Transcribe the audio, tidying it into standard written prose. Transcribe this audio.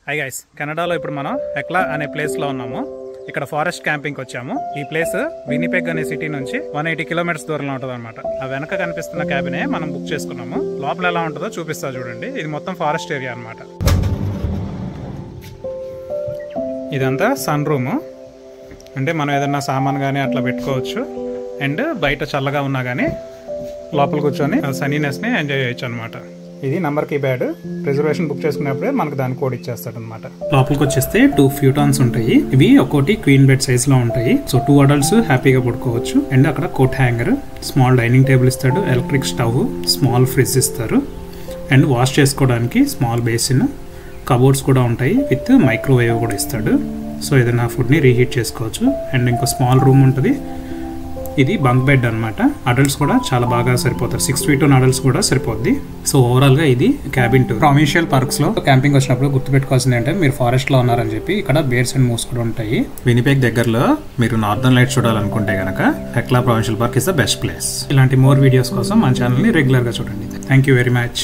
Hi guys, కెనడాలో ఇప్పుడు మనం హెక్లా అనే ప్లేస్లో ఉన్నాము. ఇక్కడ ఫారెస్ట్ క్యాంపింగ్కి వచ్చాము. ఈ ప్లేస్ వినిపెగ్ అనే సిటీ నుంచి 180 కిలోమీటర్స్ దూరంలో ఉంటుంది అనమాట. ఆ వెనక కనిపిస్తున్న క్యాబినే మనం బుక్ చేసుకున్నాము. లోపల ఎలా ఉంటుందో చూపిస్తా చూడండి. ఇది మొత్తం ఫారెస్ట్ ఏరియా అనమాట. ఇదంతా సన్ రూమ్, అంటే మనం ఏదన్నా సామాన్ కానీ అట్లా పెట్టుకోవచ్చు. అండ్ బయట చల్లగా ఉన్నా కానీ లోపల కూర్చొని సన్నీనెస్ని ఎంజాయ్ చేయొచ్చు అనమాట. ఇది నంబర్ కీప్యాడ్. రిజర్వేషన్ బుక్ చేసుకున్నప్పుడే మనకు దాని కోడ్ ఇచ్చేస్తాడు అనమాట. లోపలికి వచ్చేస్తే 2 ఫ్యూటాన్స్ ఉంటాయి. ఇవి ఒక్కోటి క్వీన్ బెడ్ సైజ్ లో ఉంటాయి. సో 2 అడల్ట్స్ హ్యాపీగా పడుకోవచ్చు. అండ్ అక్కడ coat hanger, small dining table ఇస్తాడు, ఎలక్ట్రిక్ స్టవ్, స్మాల్ ఫ్రిడ్జ్ ఇస్తారు. అండ్ వాష్ చేసుకోవడానికి స్మాల్ బేసిన్, కబోర్డ్స్ కూడా ఉంటాయి. విత్ మైక్రోవేవ్ కూడా ఇస్తాడు. సో ఏదైనా ఫుడ్ని రీహీట్ చేసుకోవచ్చు. అండ్ ఇంకో స్మాల్ రూమ్ ఉంటుంది. ఇది బంక్ బెడ్ అనమాట. అడల్ట్స్ కూడా చాలా బాగా సరిపోతారు. 6 feet ఉన్న అడల్ట్స్ కూడా సరిపోద్ది. సో ఓవరాల్ గా ఇది క్యాబిన్ టూర్. ప్రావిన్షియల్ పార్క్స్ లో క్యాంపింగ్ వచ్చినప్పుడు గుర్తుపెట్టుకోవాల్సింది అంటే మీరు ఫారెస్ట్ లో ఉన్నారని చెప్పి ఇక్కడ బేర్స్ అండ్ మూస్ కూడా ఉంటాయి. వినిపెగ్ దగ్గరలో మీరు నార్దర్న్ లైట్స్ చూడాలనుకుంటే గనక Hekla provincial park is the best place. ఇలాంటి మోర్ వీడియోస్ కోసం మన ఛానల్ ని రెగ్యులర్ గా చూడండి. Thank you very much.